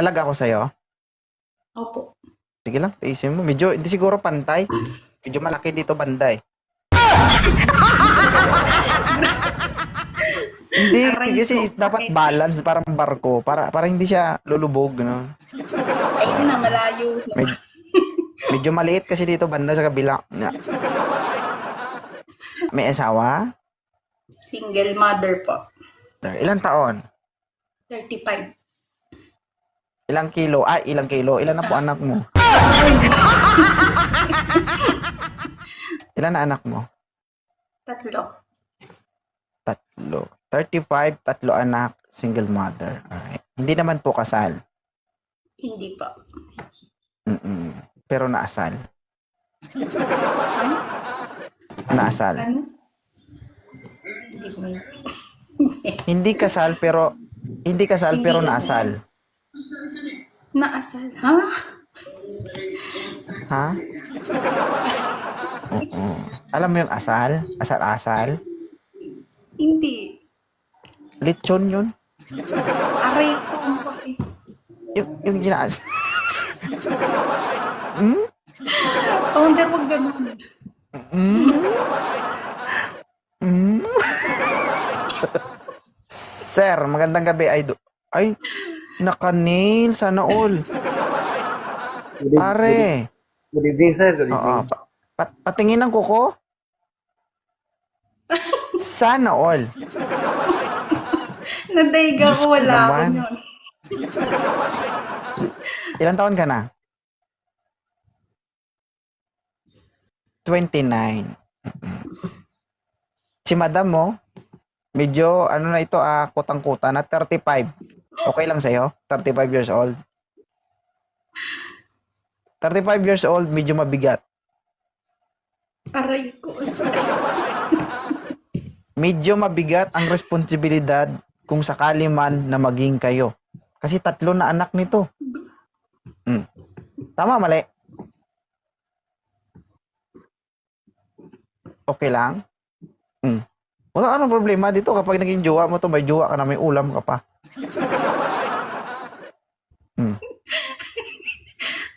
Alaga ko sa'yo? Opo. Sige lang, tiisin mo. Medyo, hindi siguro pantay. Medyo malaki dito banda eh. Hindi, Aray ko, kasi dapat sakit. balance, parang barko. Para hindi siya lulubog, no? Ayun na, malayo. Med- medyo maliit kasi dito banda sa kabila. May asawa? Single mother po. Ilang taon? 35. Ilang kilo? Ilang kilo? Ilan na po anak mo? Ilan na anak mo? 3. Tatlo. 35, tatlo anak, single mother. Alright. Hindi naman po kasal. Hindi pa. Mm-mm. Pero naasal. Naasal. Ano? Hindi ko na. Hindi kasal pero Hindi naasal. Naasal. Ha? Ha? Oo. Alam mo yung asal? Asal-asal? Hindi. Lechon yun? Aray ko, ang sakit. Yung ginaas. Founder, wag ganun. Sir, magandang gabi. Ay, naka-nail. Sana all. Pare. Good evening, sir. Good Oo. evening. Patingin ng kuko? Sana all. Nadaiga Diyos ko, ko wala ako naman. yun. Ilan taon ka na? 29. Si madam mo, medyo, ano na ito, kutang-kuta na 35. Okay lang sa'yo? 35 years old. 35 years old, medyo mabigat. Aray ko, ang sakit. Medyo mabigat ang responsibilidad kung sakali man na maging kayo. Kasi 3 na anak nito. Tama, mali? Okay lang? Wala anong problema dito kapag naging jowa mo to, may jowa ka na, may ulam ka pa.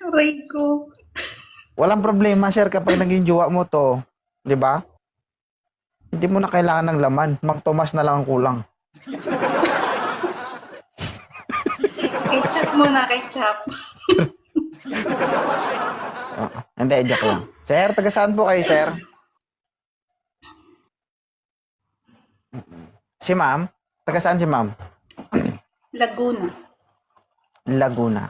Aray ko. Walang problema, sir, kapag naging jowa mo to. 'Di ba? Hindi mo na kailangan ng laman. Mang Tomas na lang ang kulang. Ketchup muna, ketchup. Hindi, joke lang. Sir, taga saan po kayo, sir? Si ma'am? Taga saan si ma'am? Laguna. Laguna.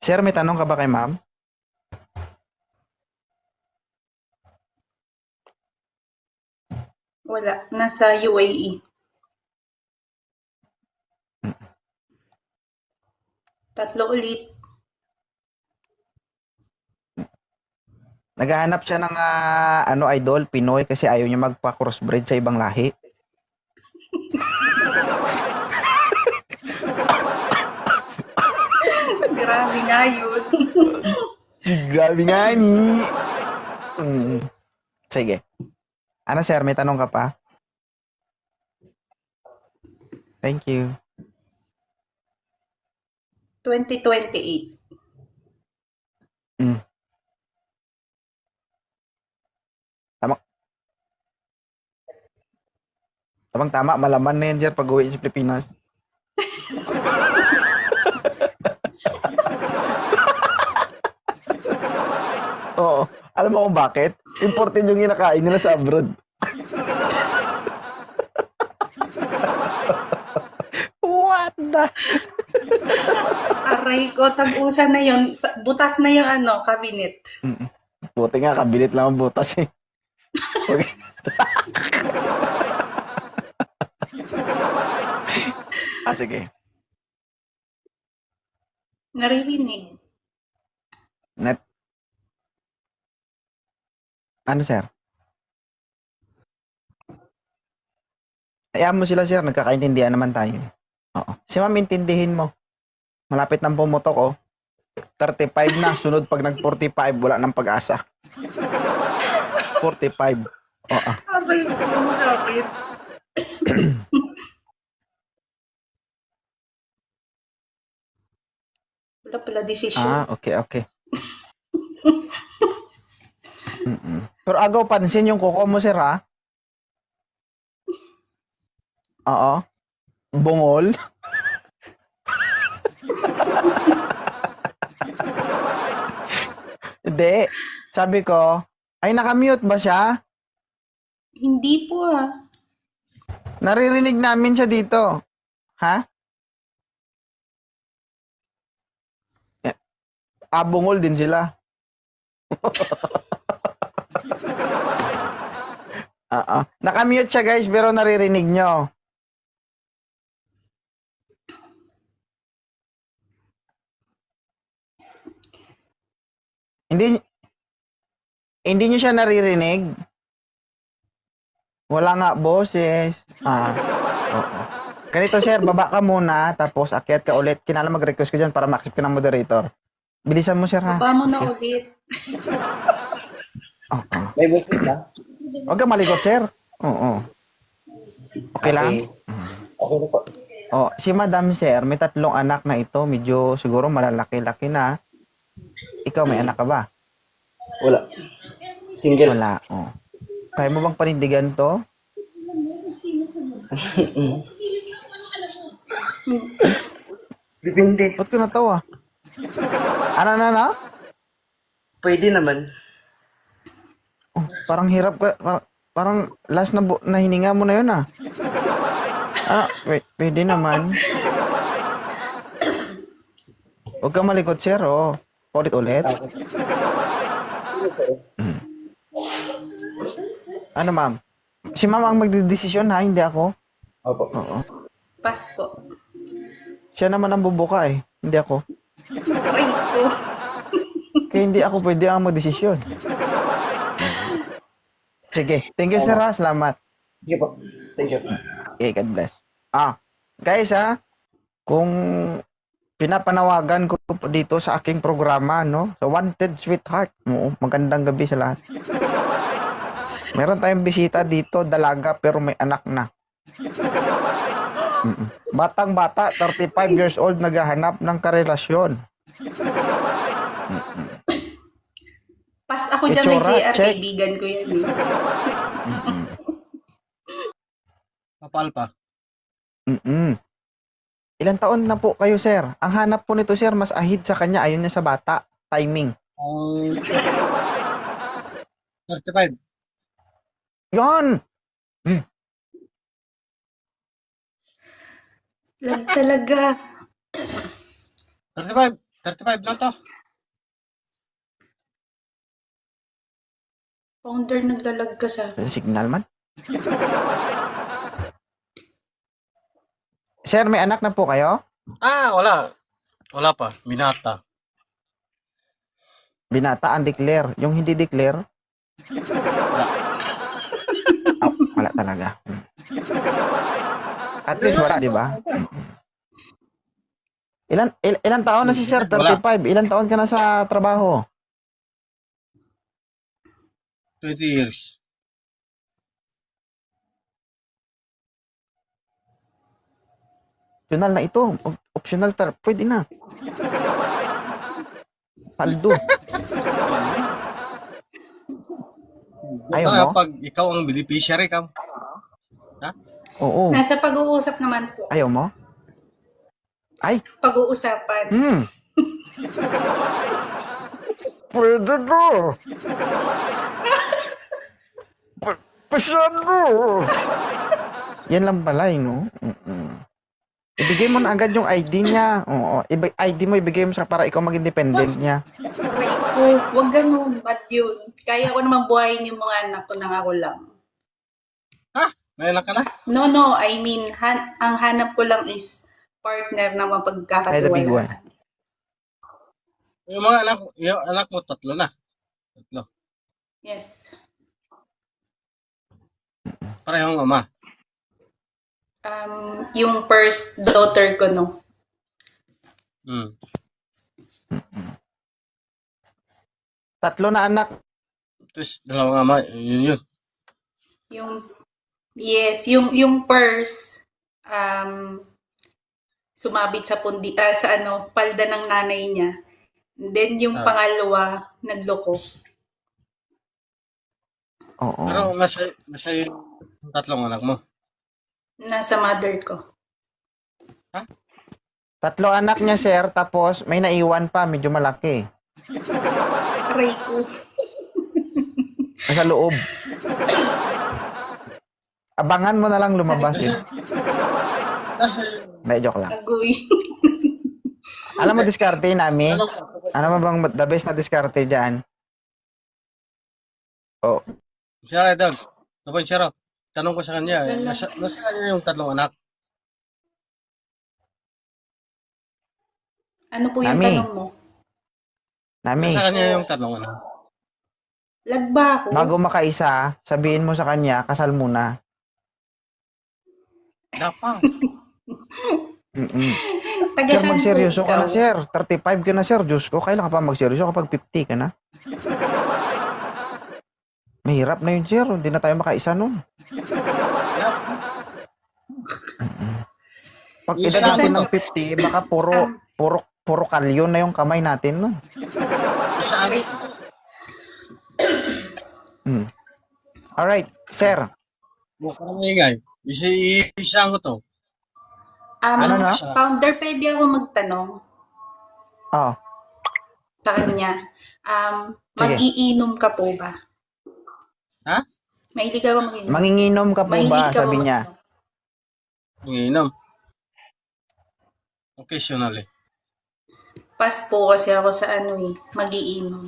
Sir, may tanong ka ba kay ma'am? Wala. Nasa UAE. Tatlo ulit. Naghahanap siya ng idol, Pinoy, kasi ayaw niya magpa-crossbreed sa ibang lahi. Grabe nga yun. Grabe nga ni. Sige. Ano, sir, may tanong ka pa? Thank you. 2028. Tamang-tama, malaman na yan, sir, pag uwi sa Pilipinas. Oo. Alam mo kung bakit? Imported yung kinakain nila sa abroad. What the? Aray ko, tag-usan na yun. Butas na yung cabinet. Buti nga, kabilit lang ang butas eh. Okay. Sige. Naririnig. Net. Ano, sir? Hayaan mo sila, sir. Nagkakaintindihan naman tayo. Oo. Si ma'am, intindihin mo. Malapit nang pumutok, oh. 35 na. Sunod pag nag-45, wala nang pag-asa. 45. Oo. Aray ko, ang sakit. Wala pala desisyon. Okay, okay. Pero agaw pansin yung kuko mo, sir, ha? Oo. Bungol. Hindi. Sabi ko, ay nakamute ba siya? Hindi po ah. Naririnig namin siya dito. Ha? Bungol din sila. Oo. Nakamute siya, guys, pero naririnig nyo. Hindi hindi nyo siya naririnig? Wala nga boses. Oo. Ganito, sir, baba ka muna, tapos akyat ka ulit. Kinala mag-request ko dyan para ma-accept ka ng moderator. Bilisan mo, sir, ha? Baba mo na ulit. Oo. May boses na? Huwag kang malikot, sir. Oo. Okay lang? Okay na po. Oh, si Madam Sir, may 3 anak na ito. Medyo siguro malalaki-laki na. Ikaw, may anak ka ba? Wala. Single. Wala. Oh. Kaya mo bang panindigan to? Depende. Ba't ka natawa? Ano na? Pwede naman. Oh, parang hirap ka. Parang last na hininga mo na yun, ah. Pwede naman. Huwag kang malikot, sir, oh. Ulit. Ano, ma'am? Si ma'am ang magdidesisyon, ha? Hindi ako. Opo. Oo. Pass po. Siya naman ang bubuka, eh. Hindi ako. Aray ko. Kaya hindi ako pwede ang magdesisyon. Sige. Thank you, sir, ha? Salamat. Sige po. Thank you. Okay, God bless. Guys, ha? Kung pinapanawagan ko po dito sa aking programa, no? So, Wanted Sweetheart. Oo, magandang gabi sa lahat. Meron tayong bisita dito, dalaga, pero may anak na. Batang-bata, 35 years old, naghahanap ng karelasyon. Pass ako dyan may Itsura, JR. check. Kaibigan ko yan. Eh. Kapal pa. Ilang taon na po kayo, sir? Ang hanap po nito, sir, mas ahid sa kanya. Ayun niya sa bata. Timing. Ang 35. Yon! Lag talaga. 35. 35 lang to. Founder naglalag ka sa akin. Signal man. Sir, may anak na po kayo? Wala. Wala pa. Binata. Binata, undeclare. Yung hindi declare? Wala talaga. At least wala, di ba? Ilan taon na si Sir? 35. Ilan taon ka na sa trabaho? 20 years. Optional na ito. Optional, pwede na. Paldo. Ayaw mo? Pag ikaw ang beneficiary ka. Oo. Nasa pag-uusap naman po. Ayaw mo? Ay, Pag-uusapan. Pwede to. Pasyado. Yan lang pala, no? Ibigay mo na agad yung ID niya. Oo. ID mo, ibigay mo sa para ikaw maging dependent niya. Aray ko. Huwag ganun. Ba't yun? Kaya ko naman buhayin yung mga anak ko nang ako lang. Ngayon lang ka na? No. I mean, ang hanap ko lang is partner na Ay, the big one. mapagkakatiwalaan. Yung anak mo, 3 na. 3. Yes. Parehong ama. Yung first daughter ko, no? Hmm. 3 na anak. Tapos, 2 ama. Yun. Yes, yung first, sumabit sa sa palda ng nanay niya. Then yung Ah. pangalawa, nagloko. Oo. Pero nasa yung tatlong anak mo. Nasa mother ko. Tatlo anak niya, sir, tapos may naiwan pa, medyo malaki. Aray ko. Nasa loob. Abangan mo na lang lumabas yun. Nasa Hindi, joke lang. Agoy. Alam mo, diskarte namin. Tanong Ano mo bang the best na diskarte dyan? Oh, siya daw. Tapos siya raw. Tanong ko sa kanya, nasa kanya yung tatlong anak. Ano po yung Mami. tanong mo? Nami, Nasa kanya yung tatlong anak. Lagba ako? bago makaisa, sabihin mo sa kanya, kasal muna. Dapat. Mm-mm. Taga Sir, saan po magseryoso ka na, ikaw? sir. 35 ka na, sir. Diyos ko, kailan ka pa magseryoso kapag 50 ka na? Mahirap na yun, sir. Hindi na tayo makaisa nun. Pag Isa edad natin mo ng 50, baka puro kalyo na yung kamay natin nun. Isa Aray anak. ko. Hmm. Alright, sir. Huwag ka na maingay. Isa ko to. Ano na? Founder, pwede ako magtanong Oh, sa kanya. Sige. Mag-iinom ka po ba? Ha? Mahilig ka ba mag-inom? manginginom ka po Mahilig ba? ka Sabi ba niya. mag-inom? Manginom. Occasionally. Pass po kasi ako sa mag-iinom.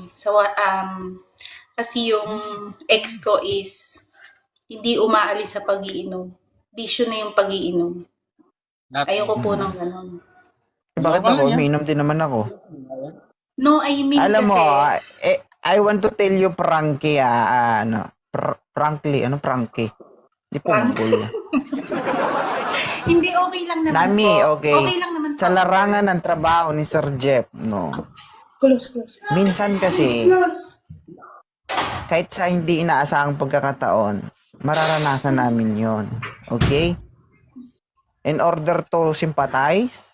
Kasi yung ex ko is hindi umaalis sa pag-iinom. Bisyo na yung pag-iinom. Ayoko po ng ganun. Eh, bakit Normal ako? lang yan. Umiinom din naman ako. No, I mean Alam mo, kasi, I want to tell you, Frankie, frankly, Frankie? Di po Frank? Mongolia. hindi okay lang naman Nami, po. okay. Okay lang naman Sa larangan ng trabaho ni Sir Jeff, no. Close. Minsan kasi, kahit sa hindi inaasahang pagkakataon, mararanasan namin yon. Okay? In order to sympathize,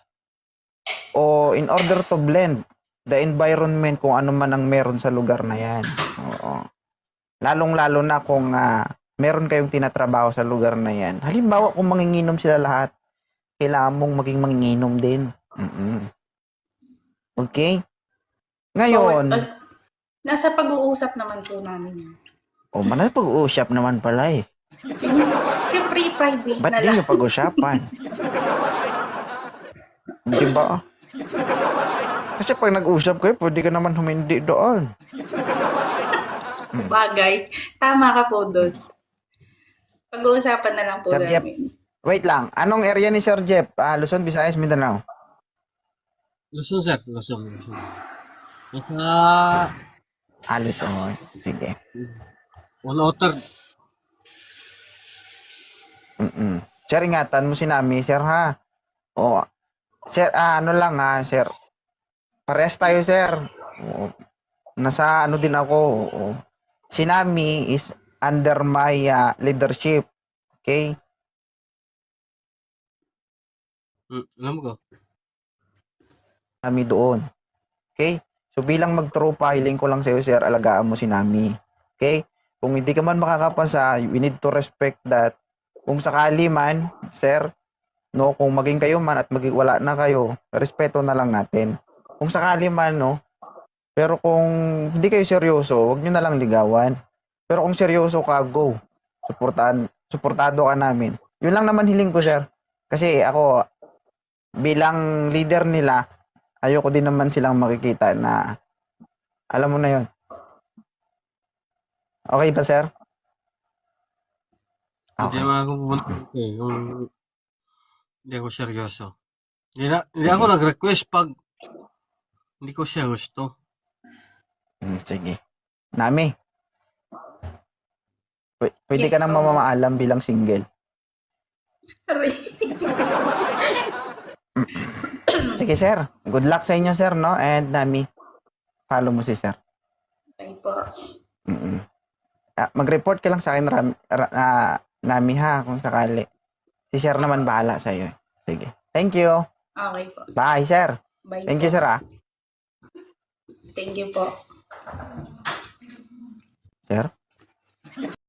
o in order to blend the environment kung ano man ang meron sa lugar na yan. Oo. Lalong-lalo na kung meron kayong tinatrabaho sa lugar na yan. Halimbawa, kung manginginom sila lahat, kailangan mong maging manginginom din. Okay? Ngayon, Nasa pag-uusap naman po namin yan. manay pag-uusap naman pala eh. Siyempre, private Ba't na di lang. nyo pag-usapan? Di ba? Kasi pag nag-usap kayo, pwede ka naman humindi doon. Bagay. Tama ka po doon. Pag-uusapan na lang po Sir Jeff. namin. Wait lang. Anong area ni Sir Jeff? Luzon, Visayas, Mindanao? Luzon, sir. Luzon. Nasa Luzon. Sige. 103. Sir, ingatan mo si Nami, sir, ha? O, sir, ano lang, ha, sir. Parehas tayo, sir. O, nasa ano din ako. O, si Nami is under my leadership. Okay? Alam ko. Nami doon. Okay? So, bilang magtropa, hiling ko lang sa'yo, sir, alagaan mo si Nami. Okay? Kung hindi ka man makakapasa, we need to respect that. Kung sakali man, sir, no, kung maging kayo man at wala na kayo, respeto na lang natin. Kung sakali man, no, pero kung hindi kayo seryoso, wag nyo na lang ligawan. Pero kung seryoso ka, go. Suportado ka namin. Yun lang naman hiling ko, sir. Kasi ako, bilang leader nila, ayoko din naman silang makikita na, alam mo na yun. Okay ba, sir? Hindi Okay. naman ako pumunta. Kung hindi ako seryoso. Hindi ako nag-request pag hindi ko siya gusto. Sige. Nami, pwede Yes, ka nang oo. mamamaalam bilang single. Aray. Sige, sir. Good luck sa inyo, sir, no? And Nami, follow mo si sir. Ay po. Mag-report ka lang sa akin, Nami, ha, kung sakali. Si sir naman bahala sa iyo. Sige. Thank you. Okay po. Bye, sir. Bye Thank po. you, sir, ah. Thank you po. Sir?